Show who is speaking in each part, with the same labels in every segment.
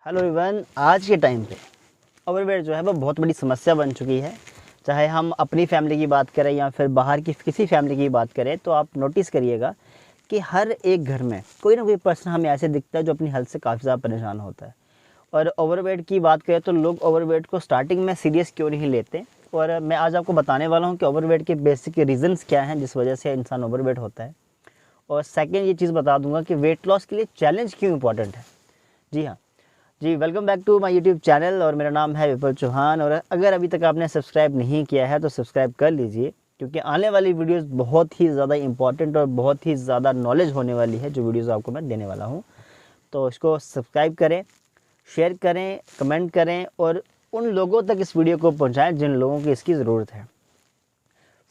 Speaker 1: Hello everyone, आज के time पे ओवरवेट जो है वो बहुत बड़ी समस्या बन चुकी है। चाहे हम अपनी फैमिली की बात करें या फिर बाहर की किसी फैमिली की बात करें, तो आप नोटिस करिएगा कि हर एक घर में कोई ना कोई पर्सन हमें ऐसे दिखता है जो अपनी हेल्थ से काफ़ी ज़्यादा परेशान होता है। और ओवरवेट की बात करें तो लोग ओवरवेट को स्टार्टिंग में सीरियस क्यों नहीं लेते, और मैं आज आपको बताने वाला हूँ कि ओवरवेट के बेसिक रीजंस क्या हैं जिस वजह से इंसान ओवरवेट होता है। और सेकेंड ये चीज़ बता दूंगा कि वेट लॉस के लिए चैलेंज क्यों इंपॉर्टेंट है। जी हाँ जी, welcome back to my YouTube channel और मेरा नाम है विपुल चौहान। और अगर अभी तक आपने सब्सक्राइब नहीं किया है तो सब्सक्राइब कर लीजिए, क्योंकि आने वाली वीडियोस बहुत ही ज़्यादा इंपॉर्टेंट और बहुत ही ज़्यादा नॉलेज होने वाली है जो वीडियोस आपको मैं देने वाला हूँ। तो इसको सब्सक्राइब करें, शेयर करें, कमेंट करें और उन लोगों तक इस वीडियो को पहुँचाएँ जिन लोगों की इसकी ज़रूरत है।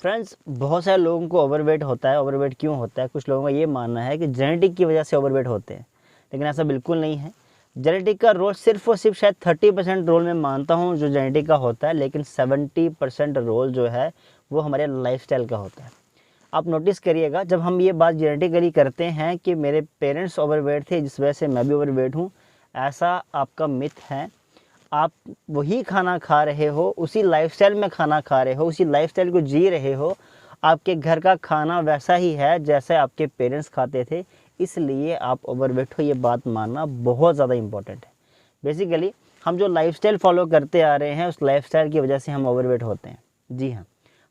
Speaker 1: फ्रेंड्स, बहुत सारे लोगों को ओवरवेट होता है। ओवरवेट क्यों होता है? कुछ लोगों का ये मानना है कि जेनेटिक की वजह से ओवरवेट होते हैं, लेकिन ऐसा बिल्कुल नहीं है। जेनेटिक का रोल सिर्फ और सिर्फ शायद 30% रोल मैं मानता हूँ जो जेनेटिक का होता है, लेकिन 70% रोल जो है वो हमारे लाइफस्टाइल का होता है। आप नोटिस करिएगा, जब हम ये बात जेनेटिकली करते हैं कि मेरे पेरेंट्स ओवरवेट थे जिस वजह से मैं भी ओवरवेट हूँ, ऐसा आपका मिथ है। आप वही खाना खा रहे हो, उसी लाइफस्टाइल में खाना खा रहे हो, उसी लाइफस्टाइल को जी रहे हो। आपके घर का खाना वैसा ही है जैसे आपके पेरेंट्स खाते थे, इसलिए आप ओवरवेट हो। ये बात मानना बहुत ज़्यादा इम्पोर्टेंट है। बेसिकली हम जो लाइफस्टाइल फॉलो करते आ रहे हैं उस लाइफस्टाइल की वजह से हम ओवरवेट होते हैं। जी हाँ,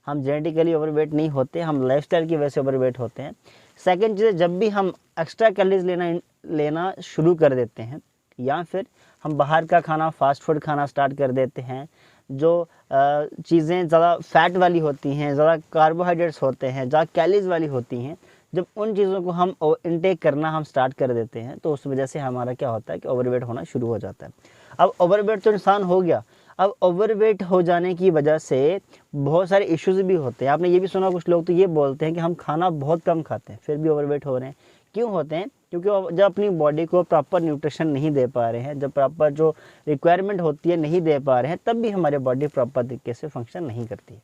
Speaker 1: हम जेनेटिकली ओवरवेट नहीं होते, हम लाइफस्टाइल की वजह से ओवरवेट होते हैं। सेकंड चीज़, जब भी हम एक्स्ट्रा कैलोरीज लेना शुरू कर देते हैं या फिर हम बाहर का खाना फास्ट फूड खाना स्टार्ट कर देते हैं, जो चीज़ें ज़्यादा फैट वाली होती हैं, ज़्यादा कार्बोहाइड्रेट्स होते हैं, ज़्यादा कैलोरीज वाली होती हैं, जब उन चीज़ों को हम इनटेक करना हम स्टार्ट कर देते हैं तो उस वजह से हमारा क्या होता है कि ओवरवेट होना शुरू हो जाता है। अब ओवरवेट तो इंसान हो गया, अब ओवरवेट हो जाने की वजह से बहुत सारे इश्यूज़ भी होते हैं। आपने ये भी सुना, कुछ लोग तो ये बोलते हैं कि हम खाना बहुत कम खाते हैं फिर भी ओवरवेट हो रहे हैं। क्यों होते हैं? क्योंकि वो जब अपनी बॉडी को प्रॉपर न्यूट्रिशन नहीं दे पा रहे हैं, जब प्रॉपर जो रिक्वायरमेंट होती है नहीं दे पा रहे हैं, तब भी हमारे बॉडी प्रॉपर तरीके से फंक्शन नहीं करती है।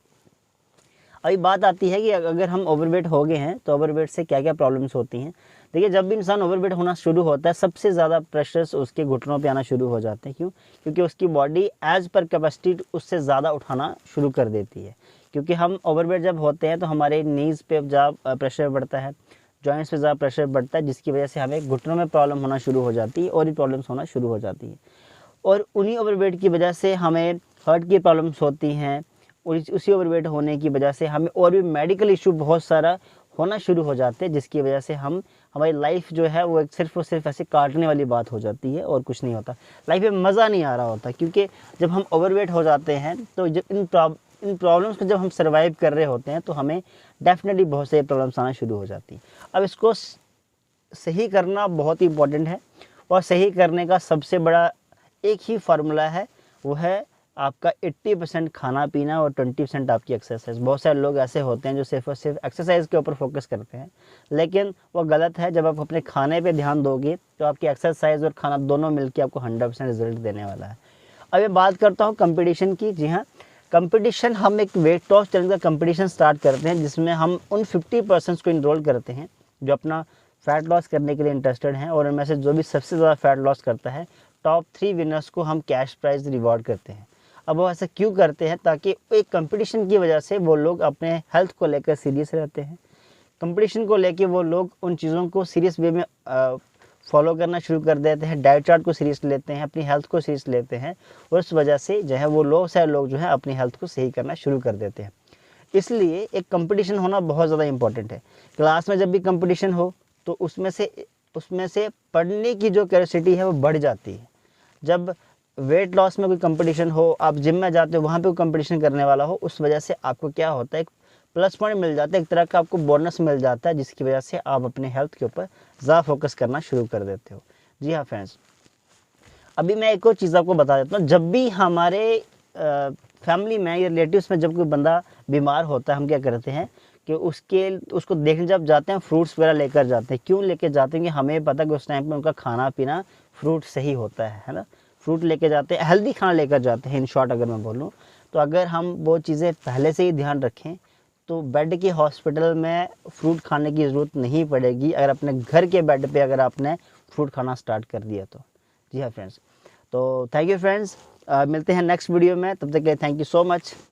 Speaker 1: अभी बात आती है कि अगर हम ओवरवेट हो गए हैं तो ओवरवेट से क्या क्या प्रॉब्लम्स होती हैं। देखिए, जब भी इंसान ओवरवेट होना शुरू होता है सबसे ज़्यादा प्रेशर्स उसके घुटनों पे आना शुरू हो जाते हैं। क्यों? क्योंकि उसकी बॉडी एज पर कैपेसिटी उससे ज़्यादा उठाना शुरू कर देती है। क्योंकि हम ओवरवेट जब होते हैं तो हमारे नीज़ पे ज़्यादा प्रेशर बढ़ता है, जॉइंट्स पे ज़्यादा प्रेशर बढ़ता है, जिसकी वजह से हमें घुटनों में प्रॉब्लम होना शुरू हो जाती है और भी प्रॉब्लम्स होना शुरू हो जाती है। और उन्हीं ओवरवेट की वजह से हमें हार्ट की प्रॉब्लम्स होती हैं, और उसी ओवरवेट होने की वजह से हमें और भी मेडिकल इशू बहुत सारा होना शुरू हो जाते हैं, जिसकी वजह से हमारी लाइफ जो है वो एक सिर्फ और सिर्फ ऐसे काटने वाली बात हो जाती है और कुछ नहीं होता। लाइफ में मज़ा नहीं आ रहा होता, क्योंकि जब हम ओवरवेट हो जाते हैं तो जब इन प्रॉब्लम्स को जब हम सर्वाइव कर रहे होते हैं तो हमें डेफिनेटली बहुत सारी प्रॉब्लम्स आना शुरू हो जाती हैं। अब इसको सही करना बहुत ही इंपॉर्टेंट है, और सही करने का सबसे बड़ा एक ही फार्मूला है, वो है आपका 80% खाना पीना और 20% आपकी एक्सरसाइज। बहुत सारे लोग ऐसे होते हैं जो सिर्फ और सिर्फ एक्सरसाइज के ऊपर फोकस करते हैं, लेकिन वो गलत है। जब आप अपने खाने पे ध्यान दोगे तो आपकी एक्सरसाइज और खाना दोनों मिलकर आपको 100% रिजल्ट देने वाला है। अब मैं बात करता हूँ कंपटीशन की। जी हाँ, कंपटीशन, हम एक वेट लॉस चैलेंज का कंपटीशन स्टार्ट करते हैं जिसमें हम उन 50% को इनरोल करते हैं जो अपना फैट लॉस करने के लिए इंटरेस्टेड हैं, और उनमें से जो भी सबसे ज़्यादा फैट लॉस करता है, टॉप 3 विनर्स को हम कैश प्राइज रिवॉर्ड करते हैं। अब वो ऐसा क्यों करते हैं? ताकि एक कंपटीशन की वजह से वो लोग अपने हेल्थ को लेकर सीरियस रहते हैं। कंपटीशन को लेके वो लोग उन चीज़ों को सीरियस वे में फॉलो करना शुरू कर देते हैं, डाइट चार्ट को सीरियस लेते हैं, अपनी हेल्थ को सीरियस लेते हैं, और उस वजह से जो है वो लोग सारे लोग जो है अपनी हेल्थ को सही करना शुरू कर देते हैं। इसलिए एक कंपटीशन होना बहुत ज़्यादा इंपॉर्टेंट है। क्लास में जब भी कंपटीशन हो तो उसमें से पढ़ने की जो कैपेसिटी है वो बढ़ जाती है। जब वेट लॉस में कोई कंपटीशन हो, आप जिम में जाते हो, वहाँ पे कोई कंपटीशन करने वाला हो, उस वजह से आपको क्या होता है, एक प्लस पॉइंट मिल जाता है, एक तरह का आपको बोनस मिल जाता है, जिसकी वजह से आप अपने हेल्थ के ऊपर ज़्यादा फोकस करना शुरू कर देते हो। जी हाँ फ्रेंड्स, अभी मैं एक और चीज़ आपको बता देता हूँ। जब भी हमारे फैमिली में या रिलेटिव्स में जब कोई बंदा बीमार होता है, हम क्या करते हैं कि उसको देखने जब जाते हैं फ्रूट्स वगैरह लेकर जाते हैं। क्यों लेकर जाते हैं? कि हमें पता कि उस टाइम पे उनका खाना पीना फ्रूट से ही होता है ना। फ्रूट लेके जाते हैं, हेल्दी खाना लेकर जाते हैं। इन शॉर्ट अगर मैं बोलूँ तो अगर हम वो चीज़ें पहले से ही ध्यान रखें तो बेड के हॉस्पिटल में फ्रूट खाने की ज़रूरत नहीं पड़ेगी, अगर अपने घर के बेड पे अगर आपने फ्रूट खाना स्टार्ट कर दिया तो। जी हाँ फ्रेंड्स, तो थैंक यू फ्रेंड्स, मिलते हैं नेक्स्ट वीडियो में, तब तक के लिए थैंक यू सो मच।